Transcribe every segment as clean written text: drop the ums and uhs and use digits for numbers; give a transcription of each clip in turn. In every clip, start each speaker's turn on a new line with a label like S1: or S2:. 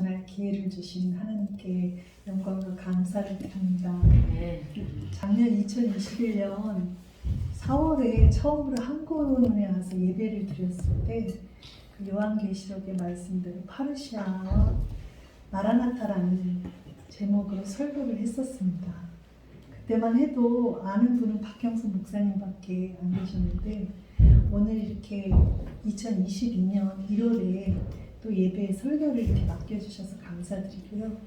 S1: 전할 기회를 주신 하나님께 영광과 감사를 드립니다. 작년 2021년 4월에 처음으로 한국에 와서 예배를 드렸을 때 그 요한계시록의 말씀대로 파르시아와 마라나타라는 제목으로 설교를 했었습니다. 그때만 해도 아는 분은 박형수 목사님밖에 안 계셨는데 오늘 이렇게 2022년 1월에 또 예배에 설교를 이렇게 맡겨주셔서 감사드리고요.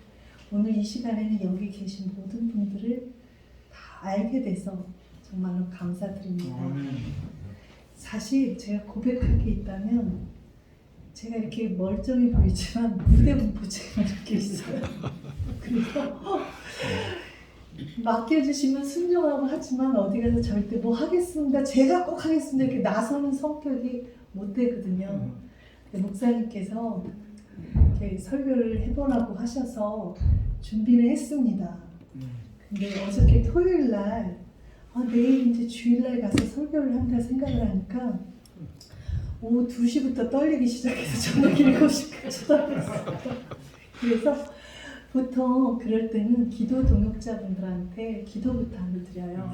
S1: 오늘 이 시간에는 여기 계신 모든 분들을 다 알게 돼서 정말로 감사드립니다. 사실 제가 고백할 게 있다면 제가 이렇게 멀쩡해 보이지만 무대 공포증이 이렇게 있어요. 그래서 맡겨주시면 순종하고 하지만 어디 가서 절대 뭐 하겠습니다, 제가 꼭 하겠습니다 이렇게 나서는 성격이 못 되거든요. 근데 목사님께서 이렇게 설교를 해보라고 하셔서 준비를 했습니다. 근데 어저께 토요일 날 내일 이제 주일날 가서 설교를 한다 생각을 하니까 오후 2시부터 떨리기 시작해서 저녁 7시까지 떨렸어요. 그래서 보통 그럴 때는 기도 동역자분들한테 기도부터 하고 드려요.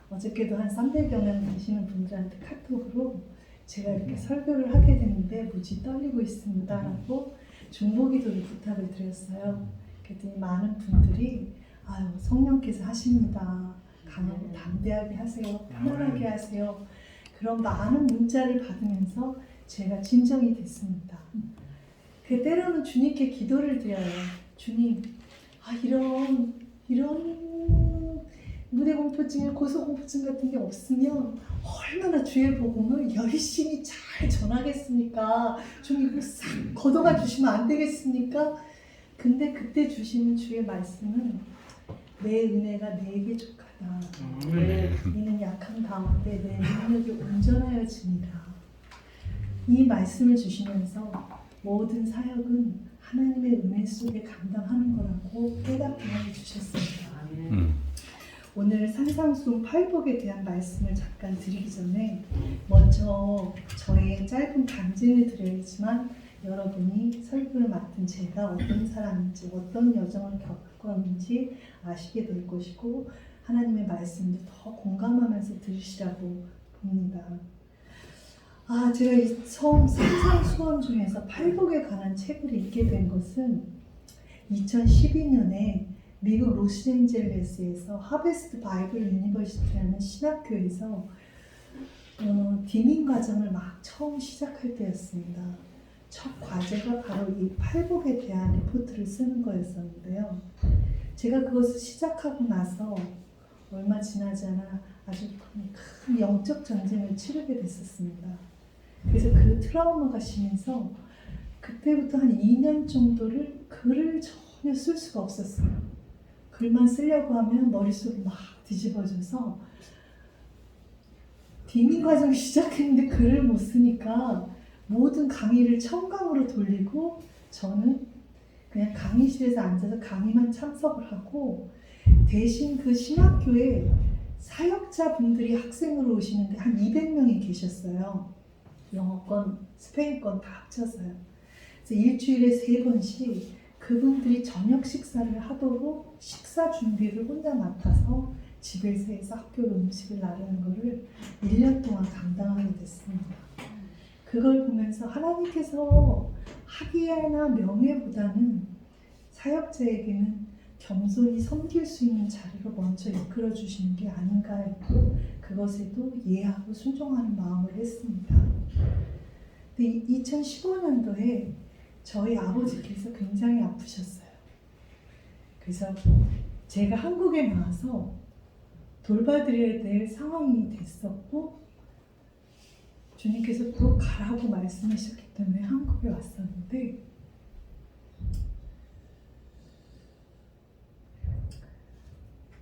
S1: 어저께도 한 300여 명 되시는 분들한테 카톡으로 제가 이렇게 설교를 하게 되는데 무지 떨리고 있습니다 라고 중보기도를 부탁을 드렸어요. 그랬더니 많은 분들이 성령께서 하십니다, 강하고 담대하게 하세요, 편안하게 하세요, 그런 많은 문자를 받으면서 제가 진정이 됐습니다. 그 때로는 주님께 기도를 드려요. 주님, 이런 무대 공포증이나 고소 공포증 같은 게 없으면 얼마나 주의 복음을 열심히 잘 전하겠습니까? 좀 이거 싹 걷어가 주시면 안 되겠습니까? 근데 그때 주시는 주의 말씀은 내 은혜가 내게 족하다. 이는 약한 가운데 내 능력이 온전하여집니다. 이 말씀을 주시면서 모든 사역은 하나님의 은혜 속에 감당하는 거라고 깨닫게 해주셨습니다. 오늘 산상수훈 팔복에 대한 말씀을 잠깐 드리기 전에 먼저 저의 짧은 간증을 드려야지만 여러분이 설교를 맡은 제가 어떤 사람인지 어떤 여정을 겪었는지 아시게 될 것이고 하나님의 말씀도 더 공감하면서 들으시라고 봅니다. 제가 이 처음 산상수훈 중에서 팔복에 관한 책을 읽게 된 것은 2012년에 미국 로스앤젤레스에서 하베스트 바이블 유니버시티라는 신학교에서 디민 과정을 막 처음 시작할 때였습니다. 첫 과제가 바로 이 팔복에 대한 리포트를 쓰는 거였었는데요. 제가 그것을 시작하고 나서 얼마 지나지 않아 아주 큰 영적 전쟁을 치르게 됐었습니다. 그래서 그 트라우마가 심해서 그때부터 한 2년 정도를 글을 전혀 쓸 수가 없었어요. 글만 쓰려고 하면 머릿속이 막 뒤집어져서 디민 과정을 시작했는데 글을 못 쓰니까 모든 강의를 청강으로 돌리고 저는 그냥 강의실에서 앉아서 강의만 참석을 하고 대신 그 신학교에 사역자분들이 학생으로 오시는데 한 200명이 계셨어요. 영어권, 스페인권 다 합쳐서요. 그래서 일주일에 3번씩 그분들이 저녁 식사를 하도록 식사 준비를 혼자 맡아서 집에서 해서 학교로 음식을 나르는 것을 1년 동안 감당하게 됐습니다. 그걸 보면서 하나님께서 학위나 명예보다는 사역자에게는 겸손히 섬길 수 있는 자리로 먼저 이끌어 주시는 게 아닌가 했고 그것에도 이해하고 순종하는 마음을 했습니다. 근데 2015년도에 저희 아버지께서 굉장히 아프셨어요. 그래서 제가 한국에 나와서 돌봐드려야 될 상황이 됐었고 주님께서 또 가라고 말씀하셨기 때문에 한국에 왔었는데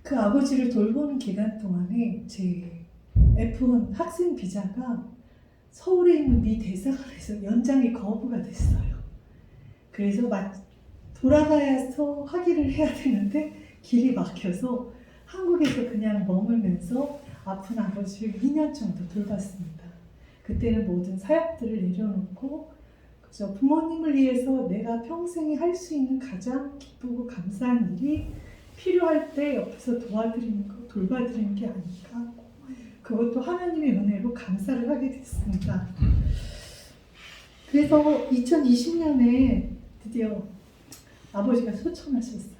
S1: 그 아버지를 돌보는 기간 동안에 제 F1 학생 비자가 서울에 있는 미 대사관에서 연장이 거부가 됐어요. 그래서 돌아가서 학위를 해야 되는데 길이 막혀서 한국에서 그냥 머물면서 아픈 아버지를 2년 정도 돌봤습니다. 그때는 모든 사역들을 내려놓고 그죠? 부모님을 위해서 내가 평생에 할 수 있는 가장 기쁘고 감사한 일이 필요할 때 옆에서 도와드리는 거, 돌봐드리는 게 아닐까. 그것도 하나님의 은혜로 감사를 하게 됐습니다. 그래서 2020년에 드디어 아버지가 소천하셨어요.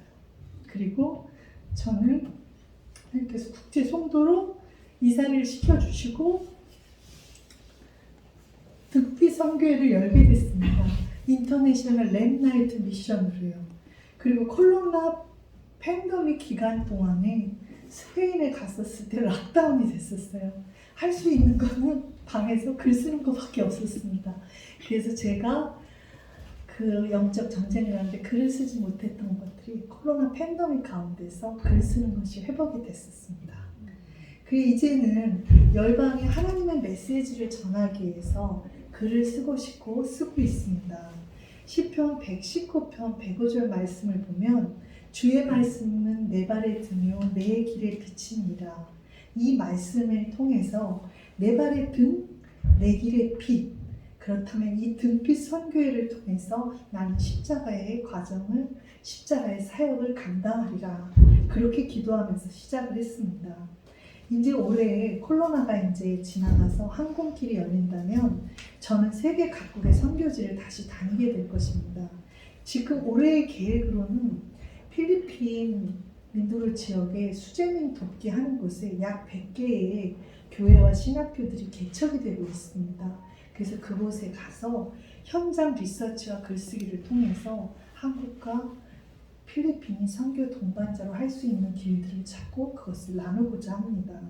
S1: 그리고 저는 하나님께서 국제 송도로 이사를 시켜주시고 득비 선교회를 열게 됐습니다. 인터내셔널 랩나이트 미션으로요. 그리고 코로나 팬데믹 기간 동안에 스페인에 갔었을 때 락다운이 됐었어요. 할 수 있는 거는 방에서 글 쓰는 것밖에 없었습니다. 그래서 제가 그 영적 전쟁을 하는데 글을 쓰지 못했던 것들이 코로나 팬데믹 가운데서 글 쓰는 것이 회복이 됐었습니다. 그리고 이제는 열방에 하나님의 메시지를 전하기 위해서 글을 쓰고 싶고 쓰고 있습니다. 시편 119편 105절 말씀을 보면 주의 말씀은 내 발에 드며 내 길에 비치니라. 이 말씀을 통해서 내 발에 등, 내 길에 빛. 그렇다면 이 등빛 선교회를 통해서 나는 십자가의 과정을, 십자가의 사역을 감당하리라. 그렇게 기도하면서 시작을 했습니다. 이제 올해 코로나가 이제 지나가서 항공길이 열린다면 저는 세계 각국의 선교지를 다시 다니게 될 것입니다. 지금 올해의 계획으로는 필리핀 민도르 지역의 수재민 돕기 하는 곳에 약 100개의 교회와 신학교들이 개척이 되고 있습니다. 그래서 그곳에 가서 현장 리서치와 글쓰기를 통해서 한국과 필리핀이 선교 동반자로 할 수 있는 길들을 찾고 그것을 나누고자 합니다.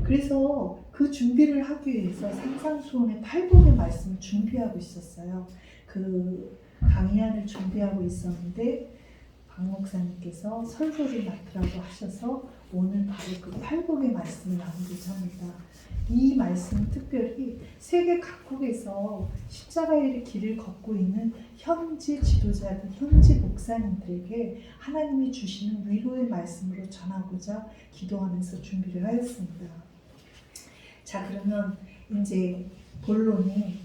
S1: 그래서 그 준비를 하기 위해서 상상수훈의 팔복의 말씀을 준비하고 있었어요. 그 강의안을 준비하고 있었는데 박 목사님께서 설교를 맡으라고 하셔서 오늘 바로 그 팔복의 말씀을 나누고자 합니다. 이 말씀은 특별히 세계 각국에서 십자가의 길을 걷고 있는 현지 지도자들, 현지 목사님들에게 하나님이 주시는 위로의 말씀으로 전하고자 기도하면서 준비를 하였습니다. 자, 그러면 이제 본론이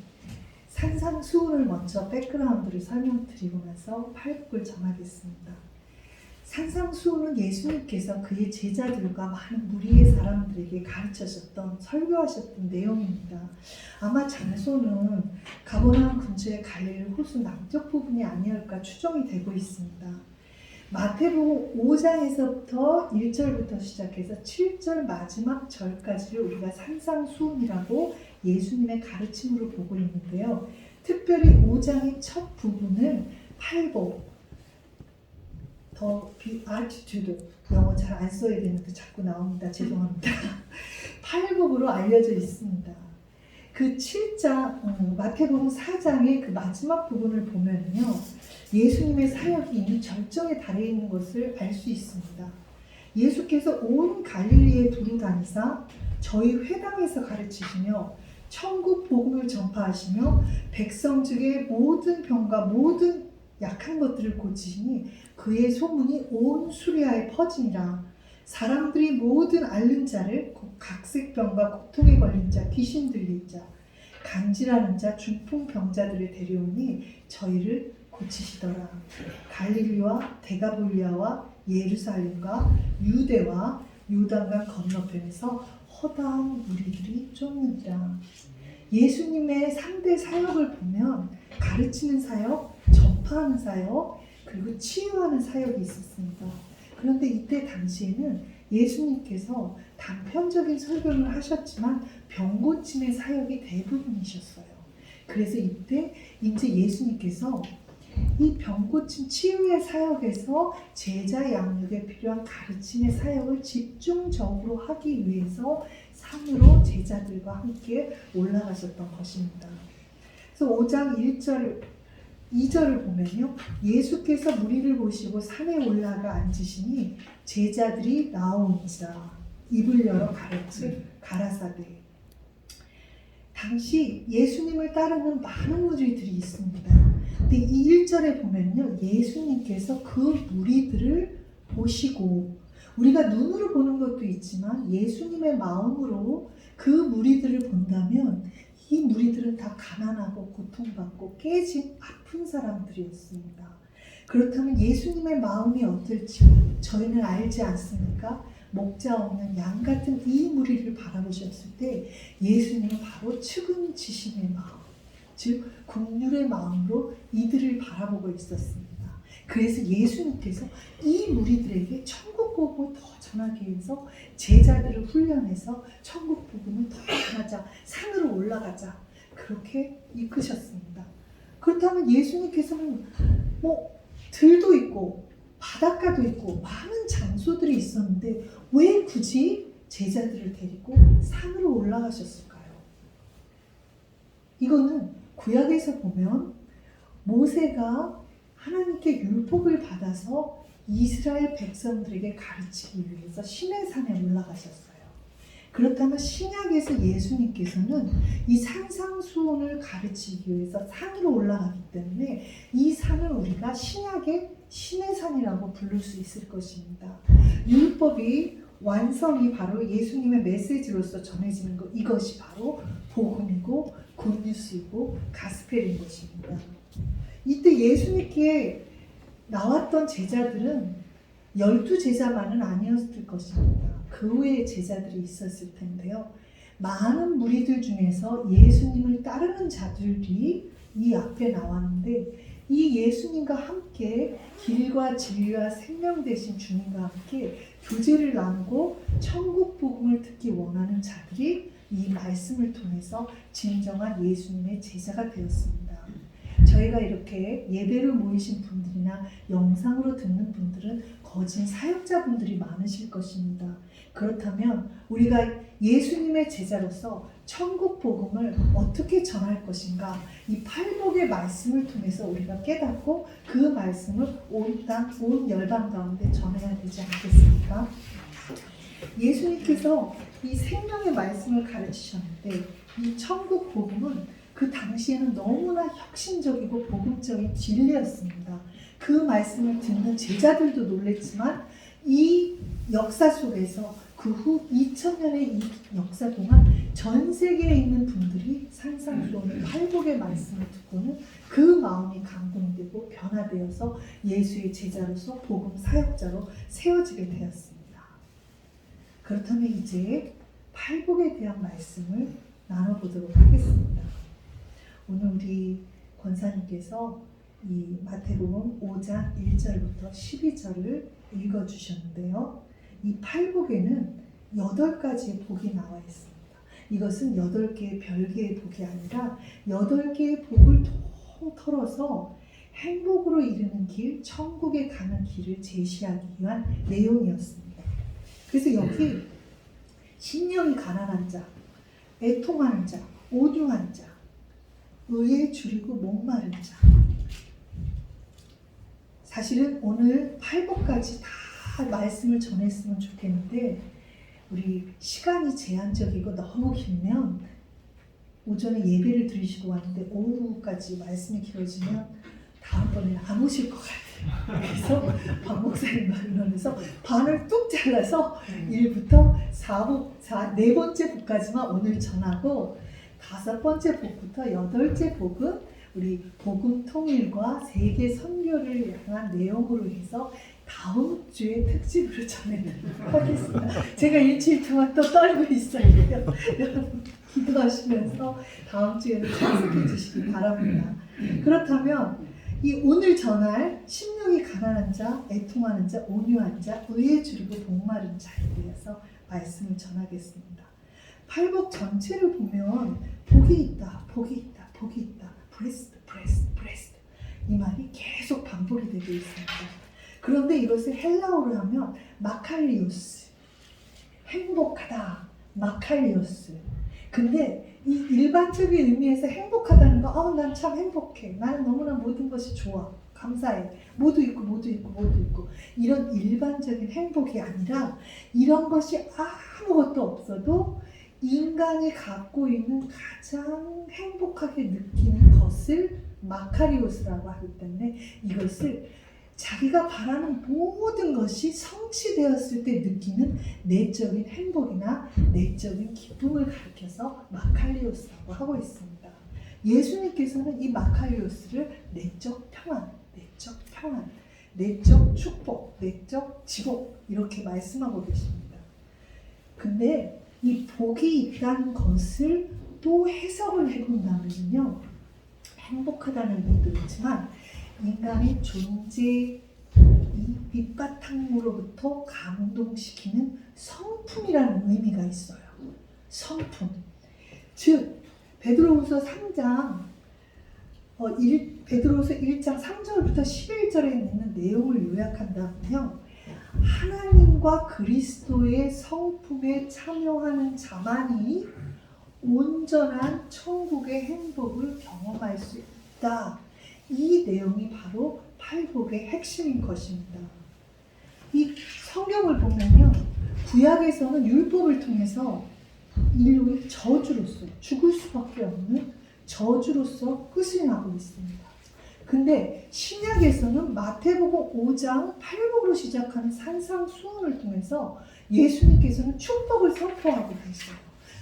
S1: 산상수훈을 먼저 백그라운드를 설명드리고 나서 팔복을 전하겠습니다. 산상수훈은 예수님께서 그의 제자들과 많은 무리의 사람들에게 가르쳐셨던, 설교하셨던 내용입니다. 아마 장소는 가버나움 근처의 갈릴리 호수 남쪽 부분이 아니었을까 추정이 되고 있습니다. 마태복음 5장에서부터 1절부터 시작해서 7절 마지막 절까지를 우리가 산상수훈이라고 예수님의 가르침으로 보고 있는데요. 특별히 5장의 첫 부분을 팔복, 더 attitude, 영어 잘 안 써야 되는데 자꾸 나옵니다. 죄송합니다. 팔복으로 알려져 있습니다. 그 7장, 마태복음 4장의 그 마지막 부분을 보면요, 예수님의 사역이 이미 절정에 달해 있는 것을 알 수 있습니다. 예수께서 온 갈릴리에 두루 다니사 저희 회당에서 가르치시며 천국 복음을 전파하시며 백성 중에 모든 병과 모든 약한 것들을 고치시니 그의 소문이 온 수리아에 퍼지니라. 사람들이 모든 앓는 자를, 각색병과 고통에 걸린 자, 귀신 들린 자, 간질하는 자, 중풍병자들을 데려오니 저희를 고치시더라. 갈릴리와 대가볼리아와 예루살렘과 유대와 요단강 건너편에서 허다한 무리들이 쫓는다. 예수님의 3대 사역을 보면 가르치는 사역, 전파하는 사역, 그리고 치유하는 사역이 있었습니다. 그런데 이때 당시에는 예수님께서 단편적인 설교를 하셨지만 병 고침의 사역이 대부분이셨어요. 그래서 이때 이제 예수님께서 이 병 고침 치유의 사역에서 제자 양육에 필요한 가르침의 사역을 집중적으로 하기 위해서 산으로 제자들과 함께 올라가셨던 것입니다. 그래서 5장 1절, 2절을 보면요, 예수께서 무리를 보시고 산에 올라가 앉으시니 제자들이 나오니라. 입을 열어 가라사대. 당시 예수님을 따르는 많은 무리들이 있습니다. 근데 이 1절에 보면요, 예수님께서 그 무리들을 보시고, 우리가 눈으로 보는 것도 있지만 예수님의 마음으로 그 무리들을 본다면 이 무리들은 다 가난하고 고통받고 깨진 아픈 사람들이었습니다. 그렇다면 예수님의 마음이 어떨지 저희는 알지 않습니까? 목자 없는 양 같은 이 무리를 바라보셨을 때 예수님은 바로 측은지심의 마음, 즉 긍휼의 마음으로 이들을 바라보고 있었습니다. 그래서 예수님께서 이 무리들에게 천국 복음을 더 전하기 위해서 제자들을 훈련해서 천국 복음을 더 전하자, 산으로 올라가자, 그렇게 이끄셨습니다. 그렇다면 예수님께서는 들도 있고 바닷가도 있고 많은 장소들이 있었는데 왜 굳이 제자들을 데리고 산으로 올라가셨을까요? 이거는 구약에서 보면 모세가 하나님께 율법을 받아서 이스라엘 백성들에게 가르치기 위해서 시내산에 올라가셨어요. 그렇다면 신약에서 예수님께서는 이 산상수훈을 가르치기 위해서 산으로 올라가기 때문에 이 산을 우리가 신약의 시내산이라고 부를 수 있을 것입니다. 율법이 완성이 바로 예수님의 메시지로서 전해지는 것, 이것이 바로 복음이고 굿뉴스이고 가스펠인 것입니다. 이때 예수님께 나왔던 제자들은 12제자만은 아니었을 것입니다. 그 외에 제자들이 있었을 텐데요. 많은 무리들 중에서 예수님을 따르는 자들이 이 앞에 나왔는데 이 예수님과 함께 길과 진리와 생명 되신 주님과 함께 교제를 나누고 천국 복음을 듣기 원하는 자들이 이 말씀을 통해서 진정한 예수님의 제자가 되었습니다. 저희가 이렇게 예배로 모이신 분들이나 영상으로 듣는 분들은 거진 사역자분들이 많으실 것입니다. 그렇다면 우리가 예수님의 제자로서 천국 복음을 어떻게 전할 것인가, 이 팔복의 말씀을 통해서 우리가 깨닫고 그 말씀을 온 땅, 온 열방 가운데 전해야 되지 않겠습니까? 예수님께서 이 생명의 말씀을 가르치셨는데 이 천국 복음은 그 당시에는 너무나 혁신적이고 복음적인 진리였습니다. 그 말씀을 듣는 제자들도 놀랬지만 이 역사 속에서 그 후 2000년의 이 역사 동안 전 세계에 있는 분들이 산상수훈의 팔복의 말씀을 듣고는 그 마음이 감동되고 변화되어서 예수의 제자로서 복음 사역자로 세워지게 되었습니다. 그렇다면 이제 팔복에 대한 말씀을 나눠보도록 하겠습니다. 오늘 우리 권사님께서 이 마태복음 5장 1절부터 12절을 읽어주셨는데요. 이 팔복에는 8가지의 복이 나와 있습니다. 이것은 8개의 별개의 복이 아니라 8개의 복을 통틀어서 행복으로 이르는 길, 천국에 가는 길을 제시하기 위한 내용이었습니다. 그래서 여기 심령이 가난한 자, 애통하는 자, 온유한 자, 의에 줄이고 목마른 자. 사실은 오늘 팔복까지 다 말씀을 전했으면 좋겠는데 우리 시간이 제한적이고 너무 길면 오전에 예배를 드리시고 왔는데 오후까지 말씀이 길어지면 다음번에는 안 오실 것 같아요. 그래서 박 목사님과 의논해서 반을 뚝 잘라서 1부터 4번째 복까지만 오늘 전하고 5번째 복부터 8째 복은 우리 복음 통일과 세계 선교를 향한 내용으로 해서 다음 주에 특집으로 전해드리도록 하겠습니다. 제가 일주일 동안 또 떨고 있어요. 여러분 기도하시면서 다음 주에는 참석해 주시기 바랍니다. 그렇다면 이 오늘 전할 심령이 가난한 자, 애통하는 자, 온유한 자, 의에 줄이고 목마른 자에 대해서 말씀을 전하겠습니다. 팔복 전체를 보면 복이 있다, 복이 있다, 복이 있다, blessed, blessed, blessed 이 말이 계속 반복이 되고 있습니다. 그런데 이것을 헬라어로 하면 마칼리오스, 행복하다, 마칼리오스. 근데 이 일반적인 의미에서 행복하다는 거, 난 참 행복해, 나는 너무나 모든 것이 좋아, 감사해, 모두 있고 모두 있고 모두 있고, 이런 일반적인 행복이 아니라 이런 것이 아무것도 없어도 인간이 갖고 있는 가장 행복하게 느끼는 것을 마카리오스라고 하기 때문에 이것을 자기가 바라는 모든 것이 성취되었을 때 느끼는 내적인 행복이나 내적인 기쁨을 가리켜서 마칼리오스라고 하고 있습니다. 예수님께서는 이 마칼리오스를 내적 평안, 내적 축복, 내적 지복 이렇게 말씀하고 계십니다. 근데 이 복이 있다는 것을 또 해석을 해본다면요, 행복하다는 의미도 있지만 인간의 존재, 이 밑바탕으로부터 감동시키는 성품이라는 의미가 있어요. 성품. 즉 베드로후서 3장 베드로후서 1장 3절부터 11절에 있는 내용을 요약한다면요, 하나님과 그리스도의 성품에 참여하는 자만이 온전한 천국의 행복을 경험할 수 있다. 이 내용이 바로 팔복의 핵심인 것입니다. 이 성경을 보면요, 구약에서는 율법을 통해서 인류의 저주로서, 죽을 수밖에 없는 저주로서 끝이 나고 있습니다. 근데 신약에서는 마태복음 5장 8복으로 시작하는 산상수훈을 통해서 예수님께서는 축복을 선포하고 계세요.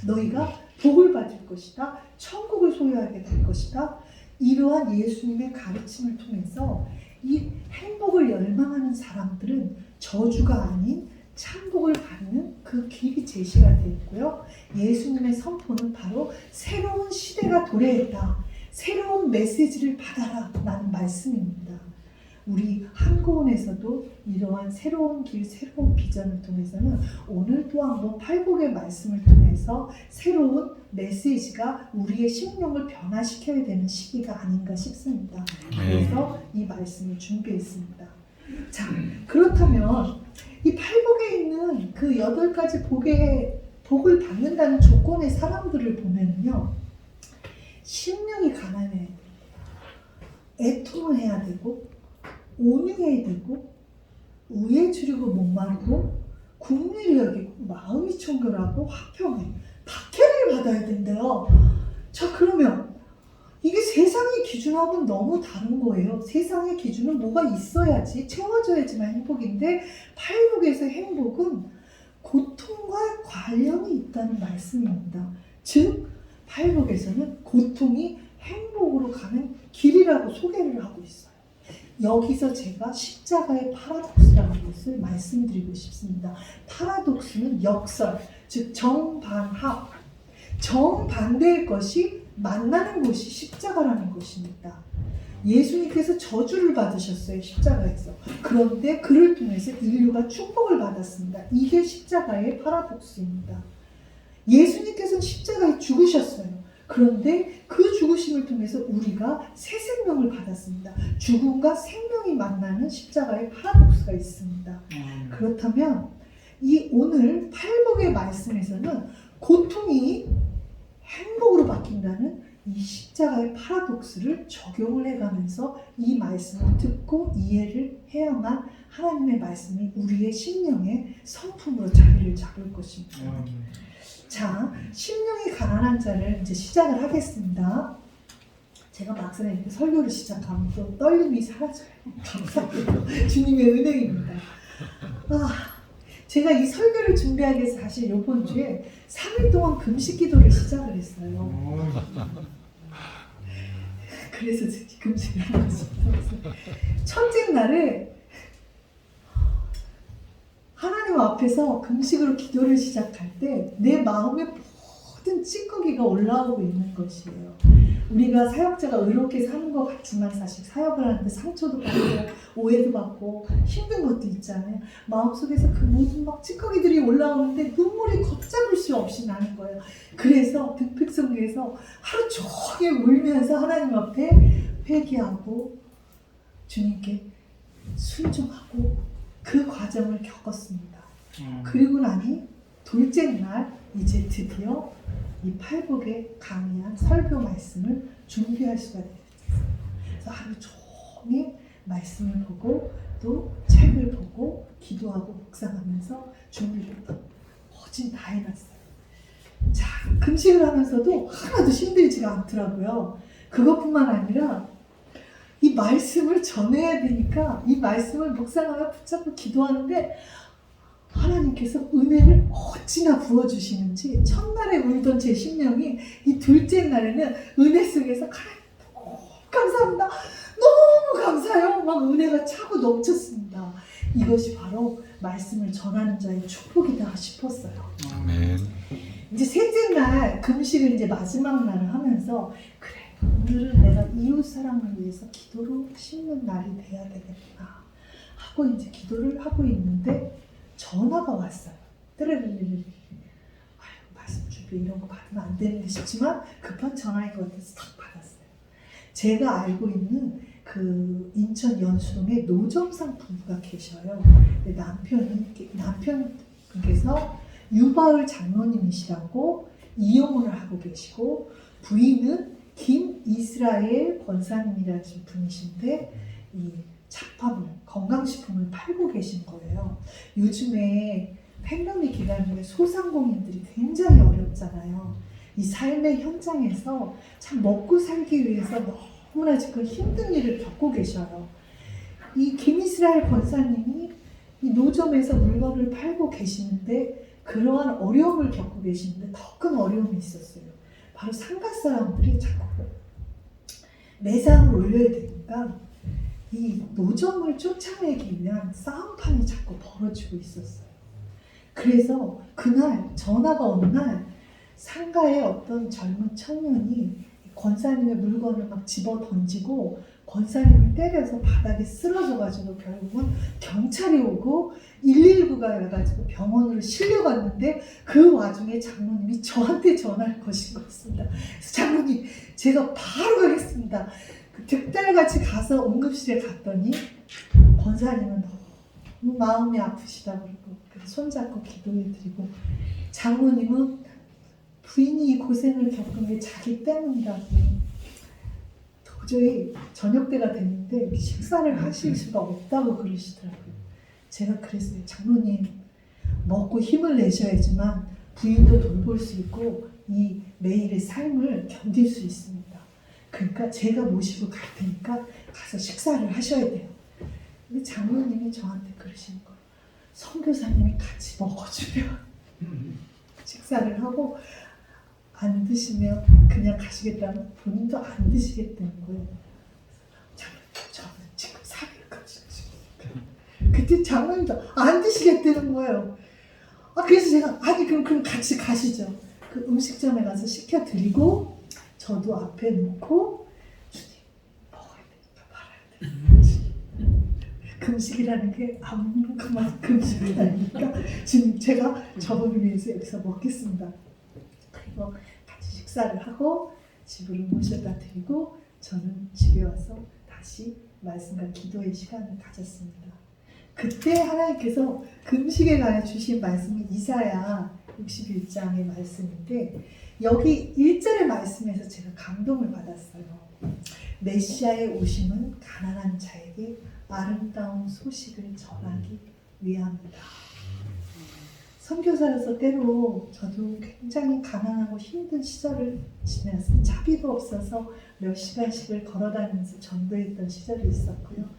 S1: 너희가 복을 받을 것이다, 천국을 소유하게 될 것이다. 이러한 예수님의 가르침을 통해서 이 행복을 열망하는 사람들은 저주가 아닌 천국을 가는 그 길이 제시가 되어 있고요. 예수님의 선포는 바로 새로운 시대가 도래했다, 새로운 메시지를 받아라 라는 말씀입니다. 우리 한국원에서도 이러한 새로운 길, 새로운 비전을 통해서는 오늘 또 한번 팔복의 말씀을 통해서 새로운 메시지가 우리의 심령을 변화시켜야 되는 시기가 아닌가 싶습니다. 그래서 이 말씀을 준비했습니다. 자, 그렇다면 이 팔복에 있는 그 8가지 복을 받는다는 조건의 사람들을 보면요, 심령이 가난해야 돼요, 애통을 해야 되고, 온유해야 되고, 우애 주려고 목마르고, 국리를 여기고, 마음이 청결하고, 화평해, 박해를 받아야 된대요. 자, 그러면 이게 세상의 기준하고는 너무 다른 거예요. 세상의 기준은 뭐가 있어야지, 채워져야지만 행복인데, 팔복에서 행복은 고통과 관련이 있다는 말씀입니다. 즉 팔복에서는 고통이 행복으로 가는 길이라고 소개를 하고 있어요. 여기서 제가 십자가의 파라독스라는 것을 말씀드리고 싶습니다. 파라독스는 역설, 즉 정반합, 정반대의 것이 만나는 것이 십자가라는 것입니다. 예수님께서 저주를 받으셨어요, 십자가에서. 그런데 그를 통해서 인류가 축복을 받았습니다. 이게 십자가의 파라독스입니다. 예수님께서는 십자가에 죽으셨어요. 그런데 그 죽으심을 통해서 우리가 새 생명을 받았습니다. 죽음과 생명이 만나는 십자가의 파라독스가 있습니다. 그렇다면 이 오늘 팔복의 말씀에서는 고통이 행복으로 바뀐다는 이 십자가의 파라독스를 적용을 해가면서 이 말씀을 듣고 이해를 해야만 하나님의 말씀이 우리의 심령의 성품으로 자리를 잡을 것입니다. 자, 심령이 가난한 자를 이제 시작을 하겠습니다. 제가 막상 이렇게 설교를 시작하면 또 떨림이 사라져요. 감사해요. 주님의 은혜입니다. 제가 이 설교를 준비하기 위해서 사실 이번 주에 3일 동안 금식 기도를 시작을 했어요. 그래서 금식을 한 거죠. 첫째 날에 하나님 앞에서 금식으로 기도를 시작할 때 내 마음에 모든 찌꺼기가 올라오고 있는 것이에요. 우리가 사역자가 의롭게 사는 것 같지만 사실 사역을 하는데 상처도 받고 오해도 받고 힘든 것도 있잖아요. 마음속에서 그 모든 막 찌꺼기들이 올라오는데 눈물이 걷잡을 수 없이 나는 거예요. 그래서 등백성교에서 하루 종일 울면서 하나님 앞에 회개하고 주님께 순종하고 그 과정을 겪었습니다. 그리고 나니 둘째 날 이제 드디어 이 팔복에 강의한 설교 말씀을 준비할 수가 되었어요. 그래서 하루 종일 말씀을 보고 또 책을 보고 기도하고 묵상하면서 준비를 거진 다 해놨어요. 자, 금식을 하면서도 하나도 힘들지가 않더라고요. 그것뿐만 아니라 이 말씀을 전해야 되니까 이 말씀을 묵상하며 붙잡고 기도하는데 하나님께서 은혜를 어찌나 부어주시는지 첫날에 울던 제 심령이 이 둘째 날에는 은혜 속에서 하나님 너무 감사합니다. 너무 감사해요. 막 은혜가 차고 넘쳤습니다. 이것이 바로 말씀을 전하는 자의 축복이다 싶었어요.
S2: 아멘.
S1: 이제 셋째 날 금식을 이제 마지막 날을 하면서 그래 오늘은 내가 이웃 사랑을 위해서 기도로 심는 날이 돼야 되겠구나 하고 이제 기도를 하고 있는데 전화가 왔어요. 뜨르르르르. 아유 말씀 준비 이런 거 받으면 안 되는데 싶지만 급한 전화인 것 같아서 딱 받았어요. 제가 알고 있는 그 인천 연수동에 노점상 부부가 계셔요. 남편분께서 유바을 장로님이시라고 이용을 하고 계시고 부인은 김이스라엘 권사님이라는 분이신데 이 잡화물, 건강식품을 팔고 계신 거예요. 요즘에 팬데믹 기간에 소상공인들이 굉장히 어렵잖아요. 이 삶의 현장에서 참 먹고 살기 위해서 너무나 지금 힘든 일을 겪고 계셔요. 이 김이스라엘 권사님이 이 노점에서 물건을 팔고 계시는데 그러한 어려움을 겪고 계시는데 더 큰 어려움이 있었어요. 바로 상가 사람들이 자꾸 매상을 올려야 되니까 이 노점을 쫓아내기 위한 싸움판이 자꾸 벌어지고 있었어요. 그래서 그날 전화가 오는 날 상가에 어떤 젊은 청년이 권사님의 물건을 막 집어 던지고 권사님을 때려서 바닥에 쓰러져가지고 결국은 경찰이 오고 119가 와가지고 병원으로 실려갔는데 그 와중에 장로님이 저한테 전화를 거신 거였습니다. 그래서 장로님 제가 바로 가겠습니다. 그 득달같이 가서 응급실에 갔더니 권사님은 너무 마음이 아프시다 그러고 손잡고 기도해드리고 장로님은 부인이 이 고생을 겪은 게 자기 때문이라고 도저히 저녁 때가 됐는데 식사를 하실 수가 없다고 그러시더라고요. 제가 그랬어요. 장로님 먹고 힘을 내셔야지만 부인도 돌볼 수 있고 이 매일의 삶을 견딜 수 있습니다. 그러니까 제가 모시고 갈 테니까 가서 식사를 하셔야 돼요. 근데 장로님이 저한테 그러시는 거예요. 선교사님이 같이 먹어주면 식사를 하고 안 드시면 그냥 가시겠다면 본인도 안 드시겠다는 거예요. 저는 지금 사기를 가지고 그때 장로님도 안 드시겠다는 거예요. 그래서 제가 아니 그럼 같이 가시죠. 그 음식점에 가서 시켜드리고 저도 앞에 놓고 주님 먹어야 되니까 말아야 돼. 금식이라는 게 아무 그만 금식이 아니니까 지금 제가 저분을 위해서 여기서 먹겠습니다. 그리고 같이 식사를 하고 집으로 모셔다 드리고 저는 집에 와서 다시 말씀과 기도의 시간을 가졌습니다. 그때 하나님께서 금식에 관해 주신 말씀이 이사야 61장의 말씀인데 여기 1절의 말씀에서 제가 감동을 받았어요. 메시아의 오심은 가난한 자에게 아름다운 소식을 전하기 위함이다. 선교사로서 때로 저도 굉장히 가난하고 힘든 시절을 지났어요. 차비도 없어서 몇 시간씩을 걸어다니면서 전도했던 시절이 있었고요.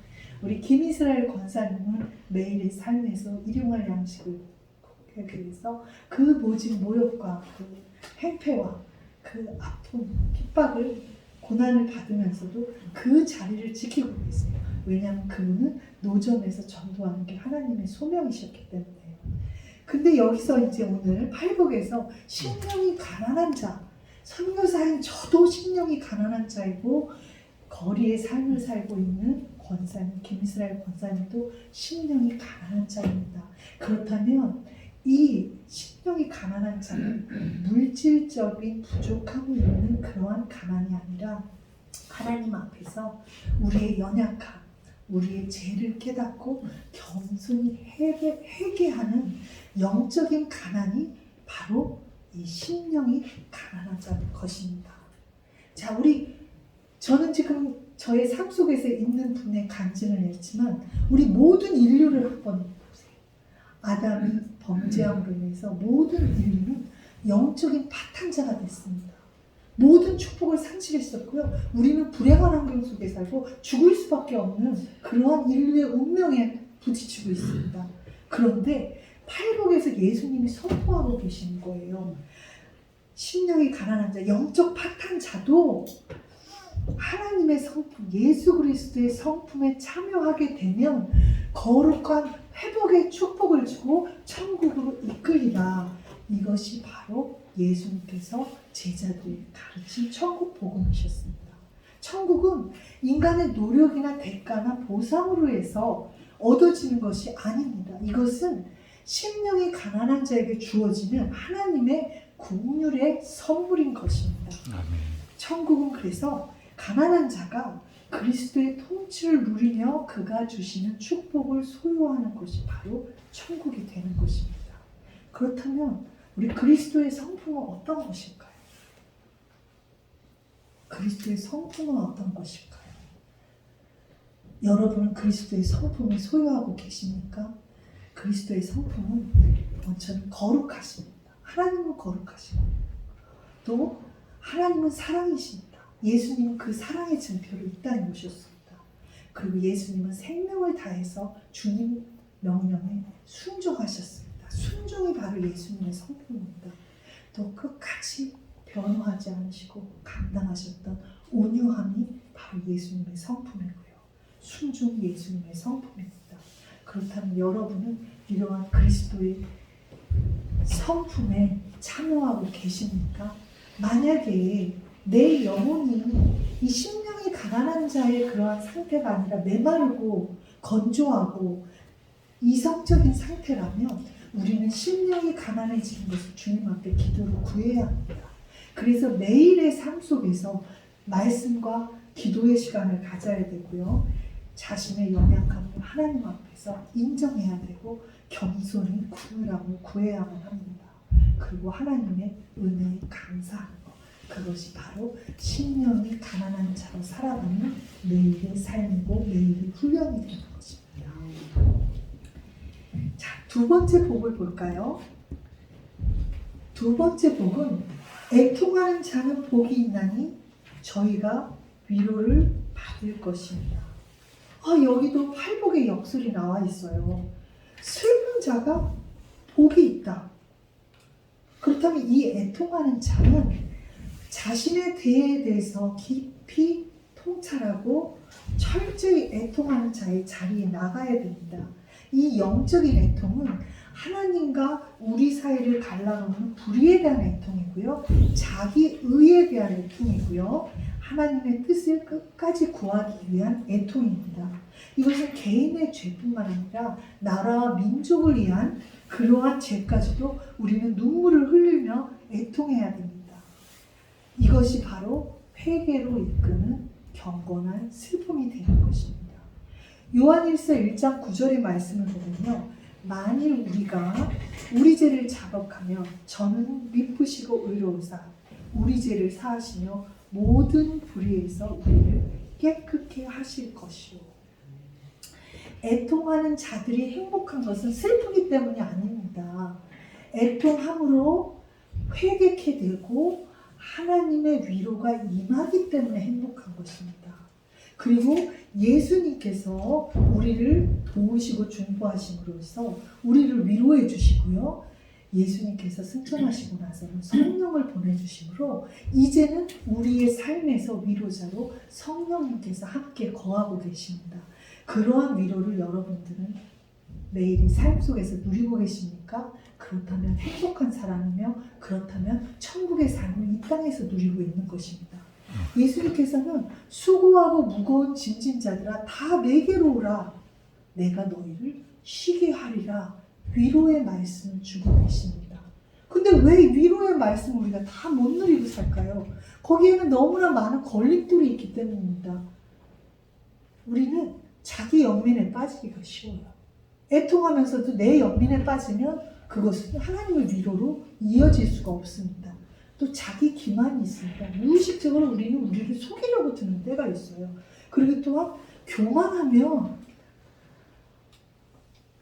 S1: 우리 김이스라엘 권사님은 매일의 삶에서 일용할 양식을 하기 위해서 그 모진 모욕과 그 행패와 그 아픔, 핍박을 고난을 받으면서도 그 자리를 지키고 계세요. 왜냐하면 그분은 노점에서 전도하는 게 하나님의 소명이셨기 때문에요. 근데 여기서 이제 오늘 팔복에서 심령이 가난한 자, 선교사인 저도 심령이 가난한 자이고 거리의 삶을 살고 있는 권사님, 김이스라엘 권사님도 심령이 가난한 자입니다. 그렇다면 이 심령이 가난한 자는 물질적인 부족함이 있는 그러한 가난이 아니라 하나님 앞에서 우리의 연약함, 우리의 죄를 깨닫고 겸손히 회개하는 영적인 가난이 바로 이 심령이 가난하다는 것입니다. 자, 저는 지금 저의 삶 속에서 있는 분의 간증을 냈지만 우리 모든 인류를 한번 보세요. 아담이 범죄함으로 인해서 모든 인류는 영적인 파탄자가 됐습니다. 모든 축복을 상실했었고요. 우리는 불행한 환경 속에 살고 죽을 수밖에 없는 그러한 인류의 운명에 부딪히고 있습니다. 그런데 팔복에서 예수님이 선포하고 계시는 거예요. 심령이 가난한 자, 영적 파탄자도 하나님의 성품, 예수 그리스도의 성품에 참여하게 되면 거룩한 회복의 축복을 주고 천국으로 이끌리라. 이것이 바로 예수님께서 제자들에게 가르친 천국 복음이셨습니다. 천국은 인간의 노력이나 대가나 보상으로 해서 얻어지는 것이 아닙니다. 이것은 심령이 가난한 자에게 주어지는 하나님의 긍휼의 선물인 것입니다.
S2: 아멘.
S1: 천국은 그래서 가난한 자가 그리스도의 통치를 누리며 그가 주시는 축복을 소유하는 것이 바로 천국이 되는 것입니다. 그렇다면 우리 그리스도의 성품은 어떤 것일까요? 그리스도의 성품은 어떤 것일까요? 여러분은 그리스도의 성품을 소유하고 계십니까? 그리스도의 성품은 저는 거룩하십니다. 하나님은 거룩하시고 또 하나님은 사랑이십니다. 예수님은 그 사랑의 증표를 이 땅에 오셨습니다. 그리고 예수님은 생명을 다해서 주님 명령에 순종하셨습니다. 순종이 바로 예수님의 성품입니다. 또 끝까지 변호하지 않으시고 감당하셨던 온유함이 바로 예수님의 성품이고요. 순종이 예수님의 성품입니다. 그렇다면 여러분은 이러한 그리스도의 성품에 참여하고 계십니까? 만약에 내 영혼이 이 심령이 가난한 자의 그러한 상태가 아니라 메마르고 건조하고 이성적인 상태라면 우리는 심령이 가난해지는 것을 주님 앞에 기도로 구해야 합니다. 그래서 매일의 삶 속에서 말씀과 기도의 시간을 가져야 되고요. 자신의 연약함을 하나님 앞에서 인정해야 되고 겸손히 구원함을 구해야만 합니다. 그리고 하나님의 은혜에 감사하는 것, 그것이 바로 심령이 가난한 자로 살아가는 매일의 삶이고 매일의 훈련이 되는 것입니다. 자, 두 번째 복을 볼까요? 두 번째 복은 애통하는 자는 복이 있나니 저희가 위로를 받을 것입니다. 여기도 팔복의 역설이 나와 있어요. 슬픈 자가 복이 있다. 그렇다면 이 애통하는 자는 자신의 대에 대해서 깊이 통찰하고 철저히 애통하는 자의 자리에 나가야 됩니다. 이 영적인 애통은 하나님과 우리 사이를 갈라놓는 불의에 대한 애통이고요. 자기 의에 대한 애통이고요. 하나님의 뜻을 끝까지 구하기 위한 애통입니다. 이것은 개인의 죄뿐만 아니라 나라와 민족을 위한 그러한 죄까지도 우리는 눈물을 흘리며 애통해야 됩니다. 이것이 바로 회개로 이끄는 경건한 슬픔이 되는 것입니다. 요한일서 1장 9절의 말씀을 보면요. 만일 우리가 우리 죄를 자복하면 저는 미쁘시고 의로우사 우리 죄를 사하시며 모든 불의에서 우리를 깨끗게 하실 것이요. 애통하는 자들이 행복한 것은 슬프기 때문이 아닙니다. 애통함으로 회개케 되고 하나님의 위로가 임하기 때문에 행복한 것입니다. 그리고 예수님께서 우리를 도우시고 중보하심으로써 우리를 위로해 주시고요. 예수님께서 승천하시고 나서는 성령을 보내주심으로 이제는 우리의 삶에서 위로자로 성령님께서 함께 거하고 계십니다. 그러한 위로를 여러분들은 매일의 삶 속에서 누리고 계십니까? 그렇다면 행복한 사람이며 그렇다면 천국의 삶을 이 땅에서 누리고 있는 것입니다. 예수님께서는 수고하고 무거운 짐진 자들아 다 내게로 오라 내가 너희를 쉬게 하리라 위로의 말씀을 주고 계십니다. 근데 왜 위로의 말씀을 우리가 다 못 누리고 살까요? 거기에는 너무나 많은 걸림돌이 있기 때문입니다. 우리는 자기 연민에 빠지기가 쉬워요. 애통하면서도 내 연민에 빠지면 그것은 하나님의 위로로 이어질 수가 없습니다. 또 자기 기만이 있습니다. 무의식적으로 우리는 우리를 속이려고 드는 때가 있어요. 그리고 또한 교만하면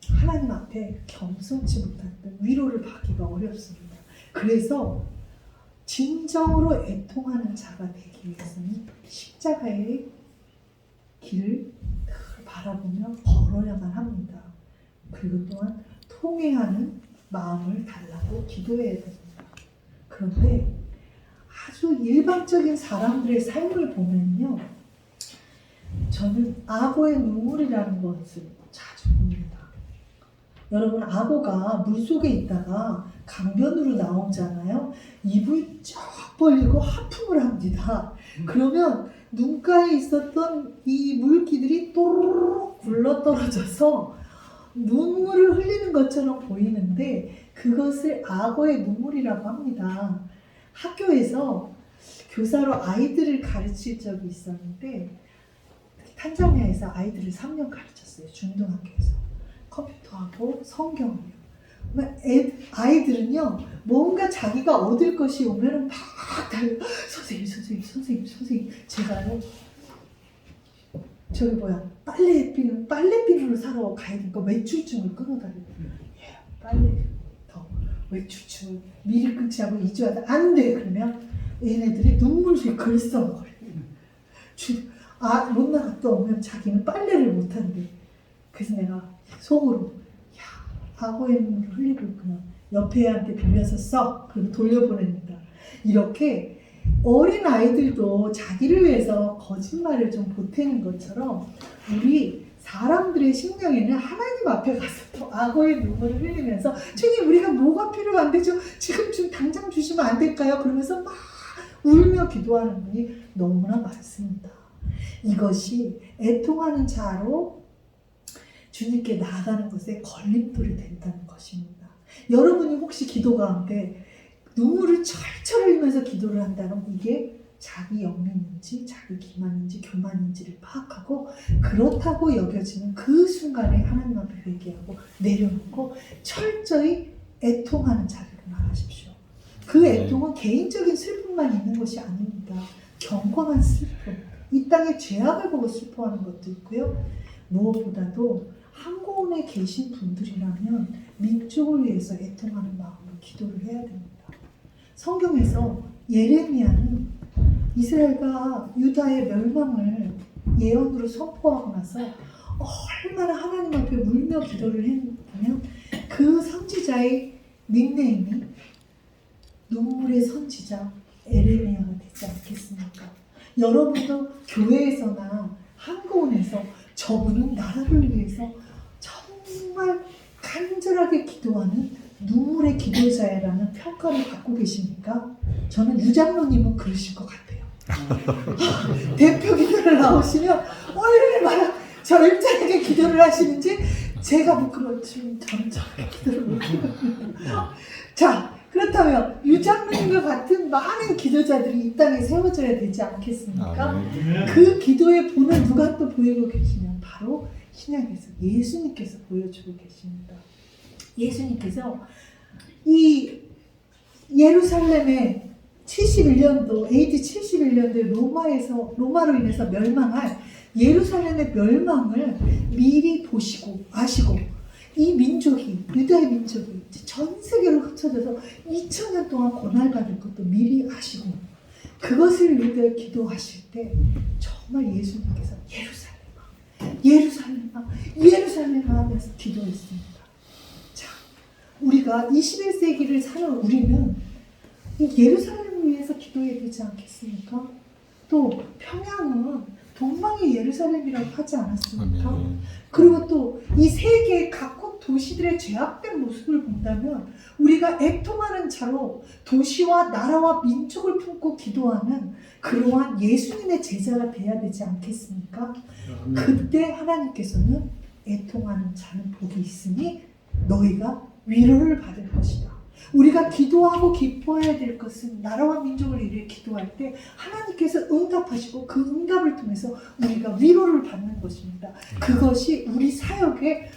S1: 하나님 앞에 겸손치 못할 때 위로를 받기가 어렵습니다. 그래서 진정으로 애통하는 자가 되기 위해서는 십자가의 길을 늘 바라보며 걸어야만 합니다. 그리고 또한 통회하는 마음을 달라고 기도해야 됩니다. 그런데 아주 일반적인 사람들의 삶을 보면요, 저는 악어의 눈물이라는 것을 자주 봅니다. 여러분, 악어가 물속에 있다가 강변으로 나오잖아요. 입을 쫙 벌리고 하품을 합니다. 그러면 눈가에 있었던 이 물기들이 또르르 굴러떨어져서 눈물을 흘리는 것처럼 보이는데 그것을 악어의 눈물이라고 합니다. 학교에서 교사로 아이들을 가르칠 적이 있었는데 탄자니아에서 아이들을 3년 가르쳤어요. 중등학교에서. 컴퓨터하고 성경이요. 아이들은요, 뭔가 자기가 얻을 것이 오면 막 달려. 선생님, 제가요, 저기 빨래비누로 사러 가야 되니까 외출증을 끊어달래요. 빨래 더 외출증을 미리 끊지 않고 2주 하다 안 돼. 그러면 얘네들이 눈물이 글썽거려요. 못 나갔다 오면 자기는 빨래를 못 한대. 그래서 내가 속으로, 악어의 눈물을 흘리고 있구나. 옆에 애한테 빌려서 써. 그리고 돌려보냅니다. 이렇게 어린 아이들도 자기를 위해서 거짓말을 좀 보태는 것처럼 우리 사람들의 심령에는 하나님 앞에 가서 또 악어의 눈물을 흘리면서 주님, 우리가 뭐가 필요한데 지금 당장 주시면 안 될까요? 그러면서 막 울며 기도하는 분이 너무나 많습니다. 이것이 애통하는 자로 주님께 나아가는 것에 걸림돌이 된다는 것입니다. 여러분이 혹시 기도 가운데 눈물을 철철 흘리면서 기도를 한다면 이게 자기 영민인지 자기 기만인지 교만인지를 파악하고 그렇다고 여겨지는 그 순간에 하나님 앞에 회개하고 내려놓고 철저히 애통하는 자리로 나가십시오. 그 애통은 개인적인 슬픔만 있는 것이 아닙니다. 경건한 슬픔, 이 땅의 죄악을 보고 슬퍼하는 것도 있고요. 무엇보다도 한국에 계신 분들이라면 민족을 위해서 애통하는 마음으로 기도를 해야 됩니다. 성경에서 예레미야는 이스라엘과 유다의 멸망을 예언으로 선포하고 나서 얼마나 하나님 앞에 울며 기도를 했냐면 그 선지자의 닉네임이 눈물의 선지자 예레미야가 되지 않겠습니까? 여러분도 교회에서나 한국에서 저분은 나라를 위해서 정말 간절하게 기도하는 눈물의 기도자라는 평가를 받고 계십니까? 저는 유장로님은 그러실 것 같아요. 대표 기도를 나오시면 얼마나 절절하게 기도를 하시는지 제가 뭐 그렇지 저는 저렇게 기도를 못하거든요. 자, 그렇다면 유장로님과 같은 많은 기도자들이 이 땅에 세워져야 되지 않겠습니까? 그 기도의 본을 누가 또 보이고 계시면 바로 신약에서 예수님께서 보여주고 계십니다. 예수님께서 이 예루살렘의 71년도 AD 71년도에 로마로 인해서 멸망할 예루살렘의 멸망을 미리 보시고 아시고 이 민족이 유다의 민족이 전 세계로 흩어져서 2000년 동안 고난받을 것도 미리 아시고 그것을 위해 기도하실 때 정말 예수님께서 예루살렘아 하면서 기도했습니다. 자, 우리가 21세기를 사는 우리는 이 예루살렘을 위해서 기도해야 되지 않겠습니까? 또 평양은 동방의 예루살렘이라고 하지 않았습니까? 그리고 또 이 세계의 각국 도시들의 죄악된 모습을 본다면 우리가 애통하는 자로 도시와 나라와 민족을 품고 기도하는 그러한 예수님의 제자가 돼야 되지 않겠습니까? 그때 하나님께서는 애통하는 자는 복이 있으니 너희가 위로를 받을 것이다. 우리가 기도하고 기뻐해야 될 것은 나라와 민족을 위해 기도할 때 하나님께서 응답하시고 그 응답을 통해서 우리가 위로를 받는 것입니다. 그것이 우리 사역의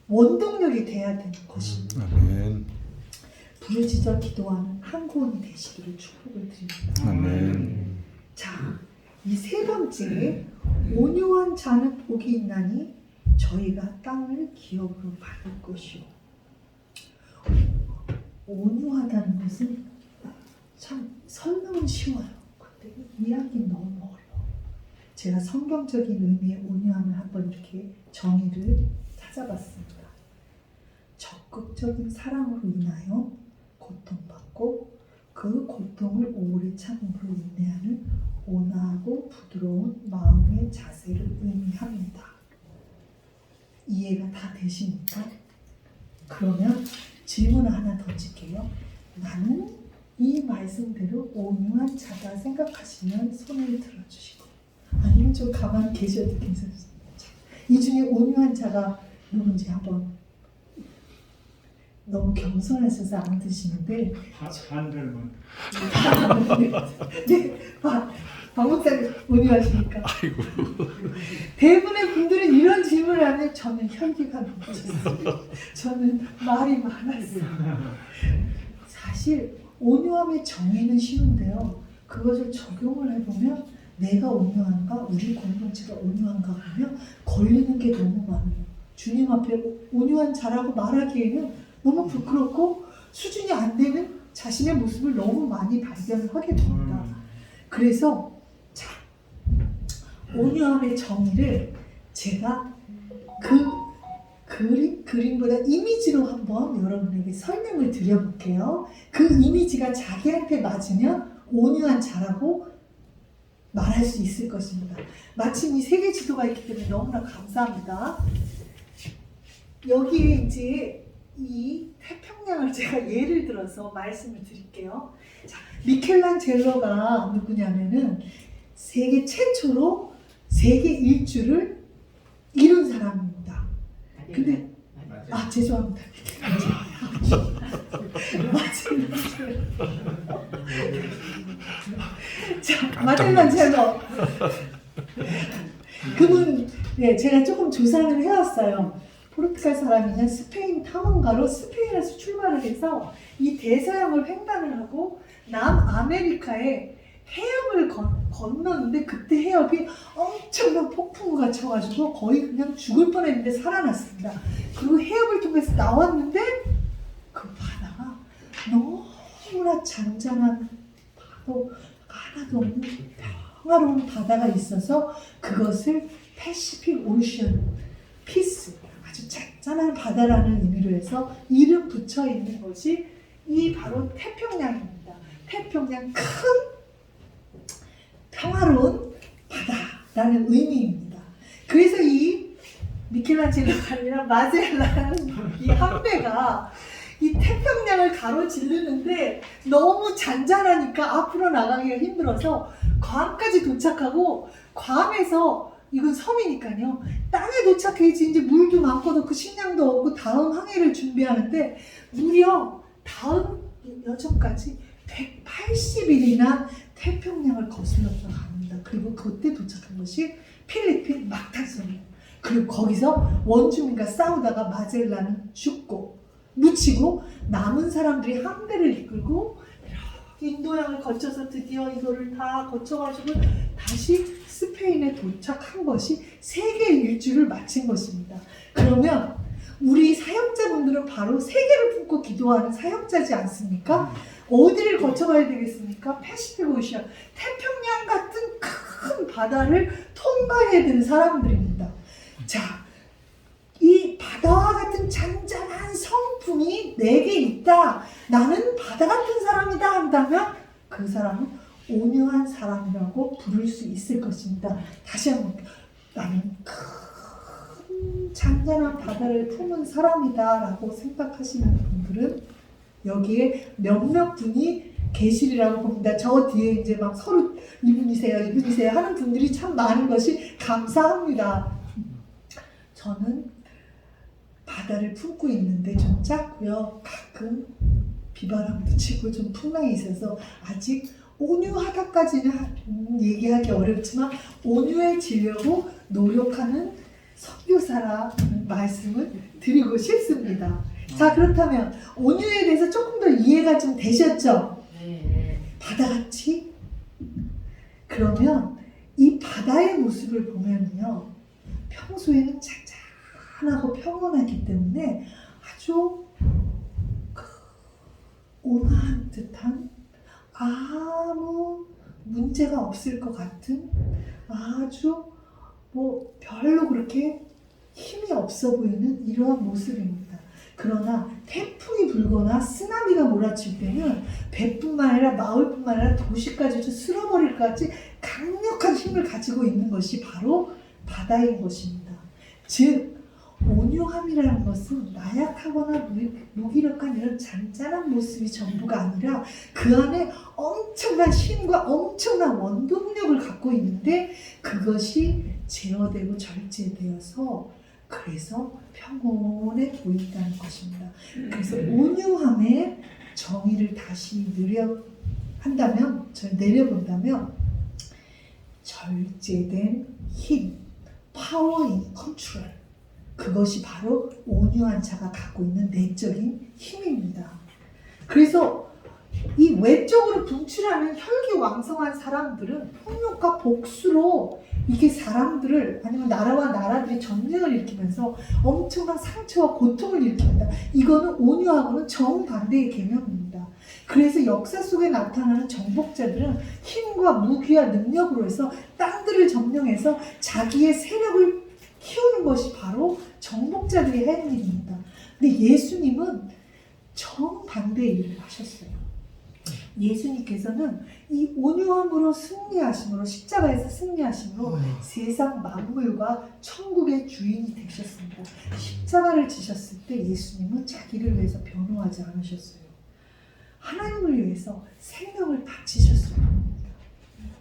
S1: 원동력이 돼야 되는 것입니다.
S2: 아멘.
S1: 부르짖어 기도하는 한국인이 되시기를 축복을 드립니다.
S2: 아멘.
S1: 자, 이 세 번째 온유한 자는 복이 있나니 저희가 땅을 기업으로 받을 것이요. 온유하다는 것은 참 설명은 쉬워요. 근데 이해하기는 너무 어려워요. 제가 성경적인 의미의 온유함을 한번 이렇게 정의를 찾아봤습니다. 적극적인 사랑으로 인하여 고통받고 그 고통을 오래 참음으로 인내하는 온화하고 부드러운 마음의 자세를 의미합니다. 이해가 다 되십니까? 그러면 질문을 하나 던질게요. 나는 이 말씀대로 온유한 자다 생각하시면 손을 들어주시고, 아니면 좀 가만히 계셔도 괜찮습니다. 이 중에 온유한 자가 누군지 한번. 너무 겸손하셔서 안 드시는데
S2: 반절만.
S1: 네, 박 목사님 온유하시니까.
S3: 아이고.
S1: 대부분의 분들은 이런 질문을 하면 저는 혈기가 넘쳤어요. 저는 말이 많았어요. 사실 온유함의 정의는 쉬운데요. 그것을 적용을 해보면 내가 온유한가, 우리 공동체가 온유한가 하면 걸리는 게 너무 많아요. 주님 앞에 온유한 자라고 말하기에는 너무 부끄럽고 수준이 안 되는 자신의 모습을 너무 많이 발견을 하게 됩니다. 그래서 자, 온유함의 정의를 제가 그림보다 이미지로 한번 여러분에게 설명을 드려볼게요. 그 이미지가 자기한테 맞으면 온유한 자라고 말할 수 있을 것입니다. 마침 이 세계 지도가 있기 때문에 너무나 감사합니다. 여기에 이제 이 태평양을 제가 예를 들어서 말씀을 드릴게요. 자, 미켈란젤로가 누구냐면은 세계 최초로 세계 일주를 이룬 사람입니다. 근데 죄송합니다. 자, 마켈란젤로 그분 제가 조금 조사를 해왔어요. 포르투갈 사람이냐 스페인 탐험가로 스페인에서 출발을 해서 이 대서양을 횡단을 하고 남아메리카에 해협을 건넜는데 그때 해협이 엄청난 폭풍우가 쳐가지고 거의 그냥 죽을 뻔했는데 살아났습니다. 그리고 해협을 통해서 나왔는데 그 바다가 너무나 잔잔한 바도 하나도 없는 평화로운 바다가 있어서 그것을 패시픽 오션 피스, 아주 잔잔한 바다라는 의미로 해서 이름 붙여 있는 것이 이 바로 태평양입니다. 태평양 큰 평화로운 바다라는 의미입니다. 그래서 이 미켈란젤로가 아니라 마젤란이라는 이 함대가 이 태평양을 가로지르는데 너무 잔잔하니까 앞으로 나가기가 힘들어서 괌까지 도착하고 괌에서 이건 섬이니까요. 땅에 도착해야지 이제 물도 많고 넣고 식량도 없고 다음 항해를 준비하는데 무려 다음 여정까지 180일이나 태평양을 거슬러서 갑니다. 그리고 그때 도착한 것이 필리핀 막탄섬이에요. 그리고 거기서 원주민과 싸우다가 마젤란은 죽고 묻히고 남은 사람들이 함대를 이끌고 인도양을 거쳐서 드디어 이거를 다 거쳐가지고 다시 스페인에 도착한 것이 세계 일주를 마친 것입니다. 그러면 우리 사역자분들은 바로 세계를 품고 기도하는 사역자지 않습니까? 어디를 거쳐가야 되겠습니까? 패시픽 오션, 태평양 같은 큰 바다를 통과해야 되는 사람들입니다. 자, 이 바다와 같은 잔잔한 성품이 내게 있다. 나는 바다 같은 사람이다 한다면 그 사람은 온유한 사람이라고 부를 수 있을 것입니다. 다시 한번 나는 큰 잔잔한 바다를 품은 사람이다 라고 생각하시는 분들은 여기에 몇몇 분이 계시리라고 봅니다. 저 뒤에 이제 막 서로 이분이세요 하는 분들이 참 많은 것이 감사합니다. 저는 바다를 품고 있는데 좀 작고요. 가끔 비바람도 치고 좀 풍랑이 있어서 아직 온유하다까지는 얘기하기 어렵지만 온유해지려고 노력하는 선교사라는 말씀을 드리고 싶습니다. 자, 그렇다면 온유에 대해서 조금 더 이해가 좀 되셨죠? 바다같이? 그러면 이 바다의 모습을 보면요, 평소에는 잔잔하고 평온하기 때문에 아주 온화한 듯한 아무 문제가 없을 것 같은 아주 별로 그렇게 힘이 없어 보이는 이러한 모습입니다. 그러나 태풍이 불거나 쓰나미가 몰아칠 때는 배뿐만 아니라 마을뿐만 아니라 도시까지도 쓸어버릴까지 강력한 힘을 가지고 있는 것이 바로 바다인 것입니다. 즉 온유함이라는 것은 나약하거나 무기력한 이런 잔잔한 모습이 전부가 아니라 그 안에 엄청난 힘과 엄청난 원동력을 갖고 있는데 그것이 제어되고 절제되어서 그래서 평온해 보인다는 것입니다. 그래서 온유함의 정의를 다시 내려본다면 절제된 힘, 파워 인 컨트롤, 그것이 바로 온유한 자가 갖고 있는 내적인 힘입니다. 그래서 이 외적으로 분출하는 혈기왕성한 사람들은 폭력과 복수로 이게 사람들을 아니면 나라와 나라들이 전쟁을 일으키면서 엄청난 상처와 고통을 일으킵니다. 이거는 온유하고는 정반대의 개념입니다. 그래서 역사 속에 나타나는 정복자들은 힘과 무기와 능력으로 해서 땅들을 점령해서 자기의 세력을 키우는 것이 바로 정복자들이 하는 일입니다. 근데 예수님은 정반대의 일을 하셨어요. 예수님께서는 이 온유함으로 승리하심으로 십자가에서 승리하심으로 세상 만물과 천국의 주인이 되셨습니다. 십자가를 지셨을 때 예수님은 자기를 위해서 변호하지 않으셨어요. 하나님을 위해서 생명을 바치셨을 뿐입니다.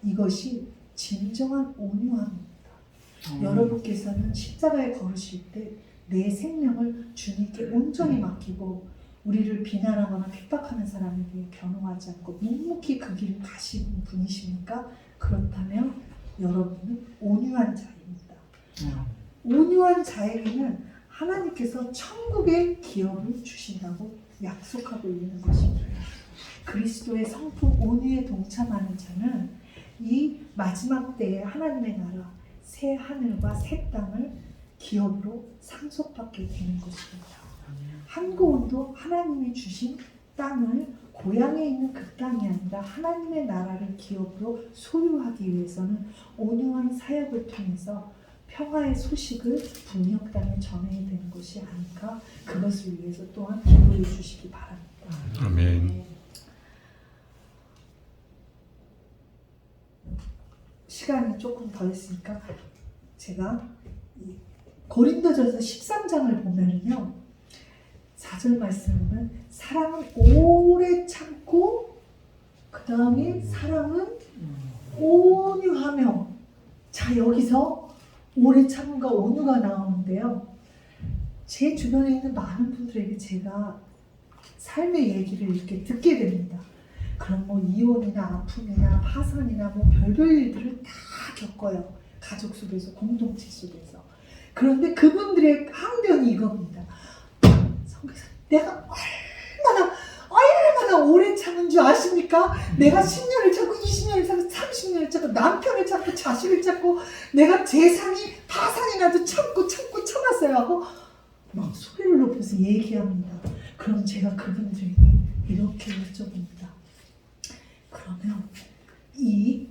S1: 이것이 진정한 온유함입니다. 여러분께서는 십자가에 걸으실 때 내 생명을 주님께 온전히 맡기고 우리를 비난하거나 핍박하는 사람에게 변호하지 않고 묵묵히 그 길을 가시는 분이십니까? 그렇다면 여러분은 온유한 자입니다. 온유한 자에게는 하나님께서 천국의 기업을 주신다고 약속하고 있는 것입니다. 그리스도의 성품 온유에 동참하는 자는 이 마지막 때에 하나님의 나라, 새 하늘과 새 땅을 기업으로 상속받게 되는 것입니다. 한국은도 하나님이 주신 땅을 고향에 있는 그 땅이 아니라 하나님의 나라를 기업으로 소유하기 위해서는 온유한 사역을 통해서 평화의 소식을 북녘 땅에 전해야 되는 것이 아닐까, 그것을 위해서 또한 기도해 주시기 바랍니다.
S2: 아멘.
S1: 시간이 조금 더 있으니까 제가 고린도전서 13장을 보면은요, 4절 말씀은 사랑은 오래 참고 그 다음에 사랑은 온유하며, 자 여기서 오래 참음과 온유가 나오는데요, 제 주변에 있는 많은 분들에게 제가 삶의 얘기를 이렇게 듣게 됩니다. 그럼 이혼이나 아픔이나 파산이나 별별 일들을 다 겪어요. 가족 속에서, 공동체 속에서. 그런데 그분들의 항변이 이겁니다. 성교사, 내가 얼마나 오래 참은 줄 아십니까? 내가 10년을 참고 20년을 참고 30년을 참고 남편을 참고 자식을 참고 내가 재산이 파산이 나도 참았어요 하고 막 소리를 높여서 얘기합니다. 그럼 제가 그분들에게 이렇게 여쭤봅니다. 그러면 이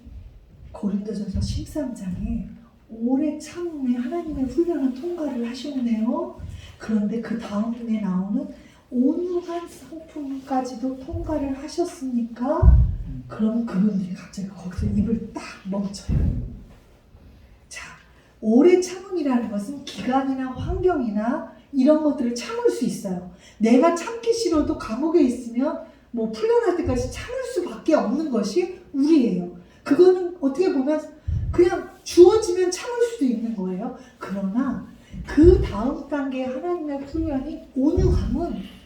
S1: 고린도전서 13장에 오래 참음에 하나님의 훌륭한 통과를 하셨네요. 그런데 그 다음에 나오는 온유한 성품까지도 통과를 하셨습니까? 그럼 그분들이 갑자기 거기서 입을 딱 멈춰요. 자, 오래 참음이라는 것은 기간이나 환경이나 이런 것들을 참을 수 있어요. 내가 참기 싫어도 감옥에 있으면 풀려날 때까지 참을 수밖에 없는 것이 우리예요. 그거는 어떻게 보면 그냥 주어지면 참을 수도 있는 거예요. 그러나 그 다음 단계 하나님의 훈련이 온유함은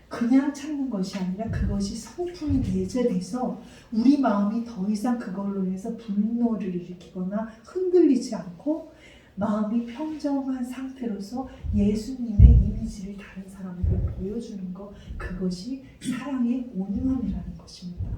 S1: 그냥 참는 것이 아니라 그것이 성품이 내재돼서 우리 마음이 더 이상 그걸로 인해서 분노를 일으키거나 흔들리지 않고 마음이 평정한 상태로서 예수님의 이미지를 다른 사람에게 보여주는 것, 그것이 사랑의 온유함이라는 것입니다.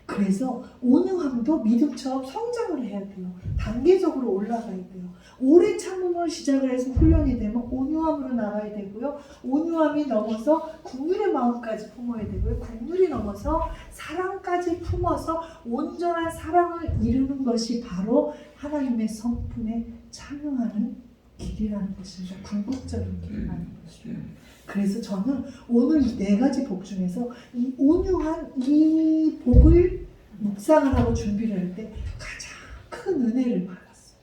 S1: 그래서 온유함도 믿음처럼 성장을 해야 돼요. 단계적으로 올라가야 돼요. 오래 참음을 시작을 해서 훈련이 되면 온유함으로 나가야 되고요. 온유함이 넘어서 국률의 마음까지 품어야 되고요. 국률이 넘어서 사랑까지 품어서 온전한 사랑을 이루는 것이 바로 하나님의 성품에 참여하는 길이라는 것입니다. 궁극적인 길이라는 것입니다. 그래서 저는 오늘 이 4가지 복 중에서 이 온유한 이 복을 묵상을 하고 준비를 할 때 가장 큰 은혜를 받았어요.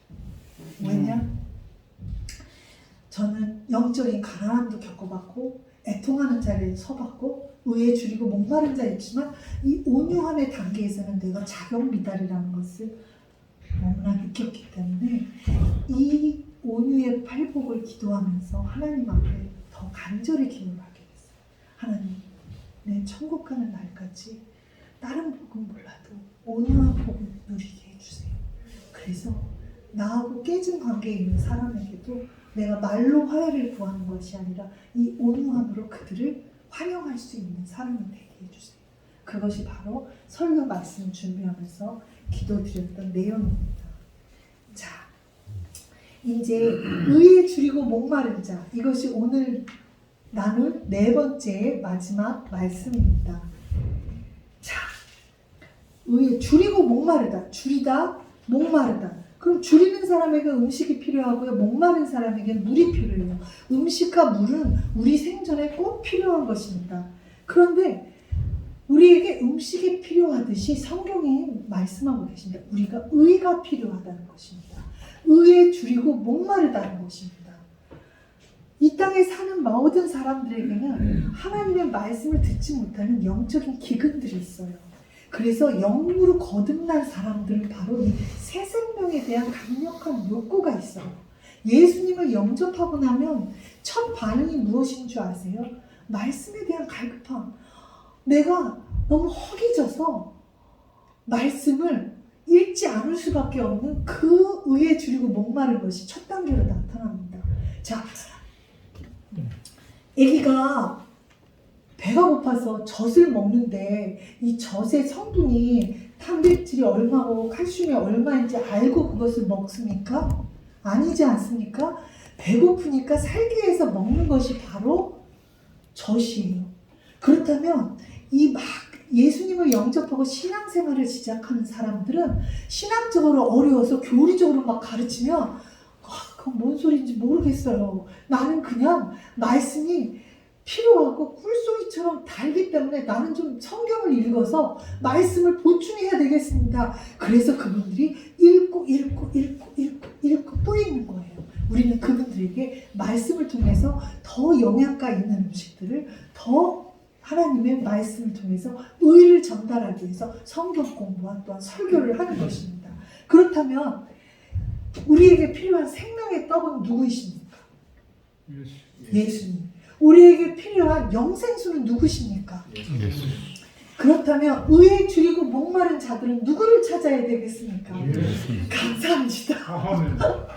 S1: 왜냐? 저는 영적인 가난함도 겪어봤고 애통하는 자리에 서봤고 의에 줄이고 목마른 자 있지만 이 온유함의 단계에서는 내가 자격 미달이라는 것을 너무나 느꼈기 때문에 이 온유의 팔복을 기도하면서 하나님 앞에 더 간절히 기도를 하게 됐어요. 하나님, 내 천국 가는 날까지 다른 복은 몰라도 온유한 복을 누리게 해주세요. 그래서 나하고 깨진 관계에 있는 사람에게도 내가 말로 화해를 구하는 것이 아니라 이 온유함으로 그들을 환영할 수 있는 사람이 되게 해주세요. 그것이 바로 설교 말씀 준비하면서 기도드렸던 내용입니다. 자, 이제 의에 줄이고 목마른 자, 이것이 오늘 나눌 4번째 마지막 말씀입니다. 자, 의에 줄이고 목마르다, 줄이다, 목마르다. 그럼 줄이는 사람에게 음식이 필요하고요, 목마른 사람에게 물이 필요해요. 음식과 물은 우리 생존에 꼭 필요한 것입니다. 그런데 우리에게 음식이 필요하듯이 성경이 말씀하고 계십니다. 우리가 의가 필요하다는 것입니다. 의에 줄이고 목마르다는 것입니다. 이 땅에 사는 모든 사람들에게는 하나님의 말씀을 듣지 못하는 영적인 기근들이 있어요. 그래서 영으로 거듭난 사람들은 바로 이 새 생명에 대한 강력한 욕구가 있어요. 예수님을 영접하고 나면 첫 반응이 무엇인 줄 아세요? 말씀에 대한 갈급함. 내가 너무 허기져서 말씀을 읽지 않을 수밖에 없는 그 의에 줄이고 목마른 것이 첫 단계로 나타납니다. 자, 아기가 배가 고파서 젖을 먹는데 이 젖의 성분이 단백질이 얼마고 칼슘이 얼마인지 알고 그것을 먹습니까? 아니지 않습니까? 배고프니까 살기 위해서 먹는 것이 바로 젖이에요. 그렇다면 이 막 예수님을 영접하고 신앙생활을 시작하는 사람들은 신학적으로 어려워서 교리적으로 막 가르치면 그건 뭔 소리인지 모르겠어요. 나는 그냥 말씀이 필요하고 꿀소리처럼 달기 때문에 나는 좀 성경을 읽어서 말씀을 보충해야 되겠습니다. 그래서 그분들이 읽고 뿌리는 거예요. 우리는 그분들에게 말씀을 통해서 더 영양가 있는 음식들을 더 하나님의 말씀을 통해서 의를 전달하기 위해서 성경 공부와 또한 설교를 하는 것입니다. 그렇다면 우리에게 필요한 생명의 떡은 누구이십니까? 예수님. 우리에게 필요한 영생수는 누구십니까?
S2: 예수.
S1: 그렇다면 의에 줄이고 목마른 자들은 누구를 찾아야 되겠습니까?
S2: 예수.
S1: 감사합니다.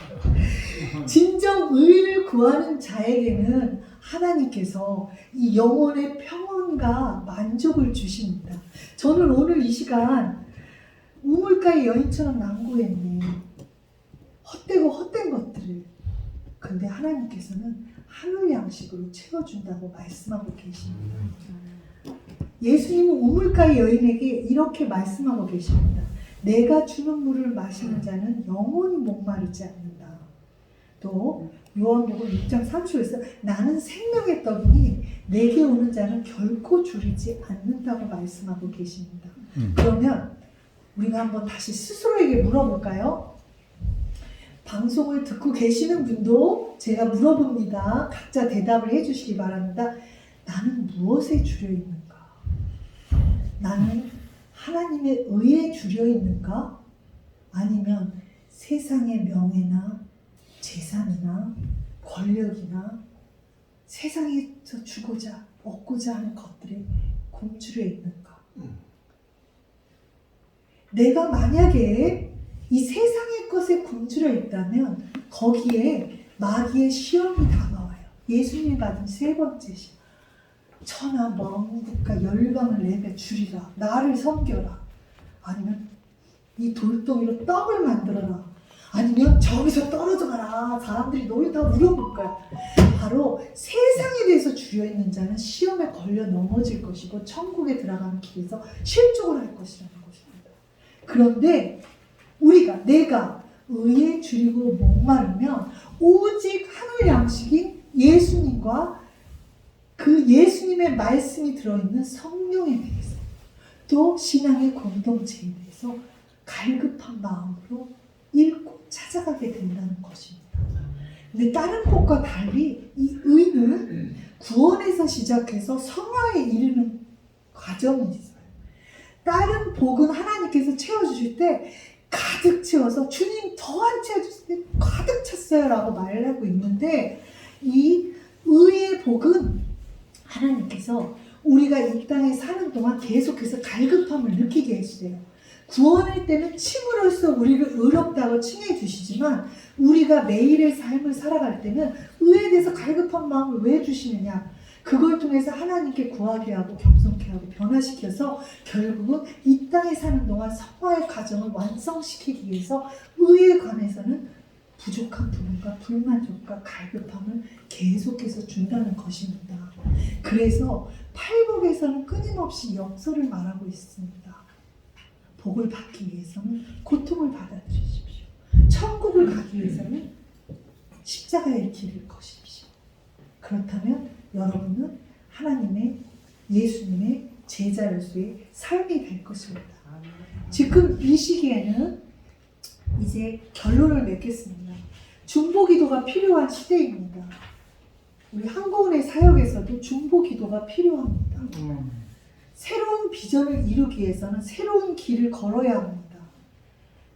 S1: 진정 의를 구하는 자에게는 하나님께서 이 영혼의 평온과 만족을 주십니다. 저는 오늘 이 시간 우물가의 여인처럼 난구했네. 헛되고 헛된 것들을. 근데 하나님께서는 하늘 양식으로 채워준다고 말씀하고 계십니다. 예수님은 우물가의 여인에게 이렇게 말씀하고 계십니다. 내가 주는 물을 마시는 자는 영원히 목마르지 않는다. 또 요한복음 6장 30절에서 나는 생명의 떡이니 내게 오는 자는 결코 줄이지 않는다고 말씀하고 계십니다. 그러면 우리가 한번 다시 스스로에게 물어볼까요? 방송을 듣고 계시는 분도 제가 물어봅니다. 각자 대답을 해주시기 바랍니다. 나는 무엇에 줄여 있는가? 나는 하나님의 의에 줄여 있는가? 아니면 세상의 명예나 재산이나 권력이나 세상에서 주고자 얻고자 하는 것들에 굶주려 있는가? 내가 만약에 이 세상의 것에 굶주려 있다면 거기에 마귀의 시험이 다가와요. 예수님이 받은 3번째 시험. 천하 만국과 열방을 내게 주리라. 나를 섬겨라. 아니면 이 돌덩이로 떡을 만들어라. 아니면 저기서 떨어져 가라. 사람들이 너희 다 물어볼 거야. 바로 세상에 대해서 주려있는 자는 시험에 걸려 넘어질 것이고 천국에 들어가는 길에서 실족을 할 것이라는 것입니다. 그런데 내가 의에 줄이고 목마르면 오직 하늘 양식인 예수님과 그 예수님의 말씀이 들어있는 성령에 대해서 또 신앙의 공동체에 대해서 갈급한 마음으로 읽고 찾아가게 된다는 것입니다. 근데 다른 복과 달리 이 의는 구원에서 시작해서 성화에 이르는 과정이 있어요. 다른 복은 하나님께서 채워주실 때 가득 채워서 주님 더 안 채워주실 때 가득 찼어요 라고 말하고 있는데 이 의의 복은 하나님께서 우리가 이 땅에 사는 동안 계속해서 갈급함을 느끼게 해주세요. 구원할 때는 칭으로써 우리를 의롭다고 칭해 주시지만 우리가 매일의 삶을 살아갈 때는 의에 대해서 갈급한 마음을 왜 주시느냐, 그걸 통해서 하나님께 구하게 하고 겸손케 하고 변화시켜서 결국은 이 땅에 사는 동안 성화의 과정을 완성시키기 위해서 의에 관해서는 부족한 부분과 불만족과 갈급함을 계속해서 준다는 것입니다. 그래서 팔복에서는 끊임없이 역설을 말하고 있습니다. 복을 받기 위해서는 고통을 받아들이십시오. 천국을 가기 위해서는 십자가의 길을 거십시오. 그렇다면 여러분은 하나님의 예수님의 제자로서의 삶이 될 것입니다. 지금 이 시기에는 이제 결론을 맺겠습니다. 중보기도가 필요한 시대입니다. 우리 한국은의 사역에서도 중보기도가 필요합니다. 새로운 비전을 이루기 위해서는 새로운 길을 걸어야 합니다.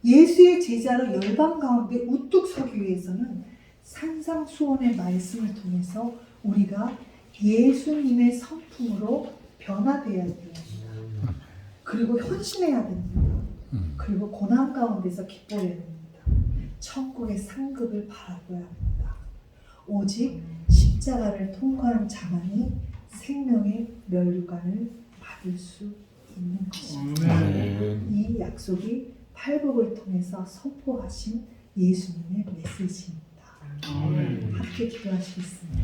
S1: 예수의 제자로 열방 가운데 우뚝 서기 위해서는 산상수훈의 말씀을 통해서 우리가 예수님의 성품으로 변화되어야 됩니다. 그리고 헌신해야 됩니다. 그리고 고난 가운데서 기뻐해야 됩니다. 천국의 상급을 바라보아야 합니다. 오직 십자가를 통과한 자만이 생명의 면류관을 받을 수 있는 것입니다. 이 약속이 팔복을 통해서 선포하신 예수님의 메시지입니다. 함께 기도하시겠습니다.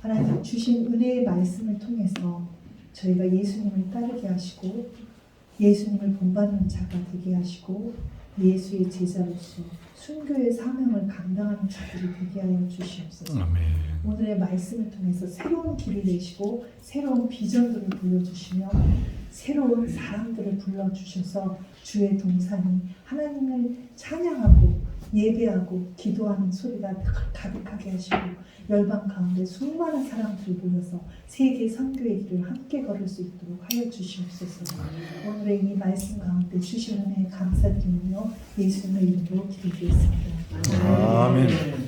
S1: 하나님 주신 은혜의 말씀을 통해서 저희가 예수님을 따르게 하시고 예수님을 본받는 자가 되게 하시고 예수의 제자로서 순교의 사명을 감당하는 자들이 되게 하여 주시옵소서. 아멘. 오늘의 말씀을 통해서 새로운 길을 내시고 새로운 비전들을 보여주시며 새로운 사람들을 불러주셔서 주의 동산이 하나님을 찬양하고 예배하고 기도하는 소리가 가득하게 하시고 열방 가운데 수많은 사람들이 모여서 세계 선교의 길을 함께 걸을 수 있도록 하여 주시옵소서. 오늘의 이 말씀 가운데 주신 은혜에 감사드리며 예수님의 이름으로 기도드리겠습니다.
S2: 아멘.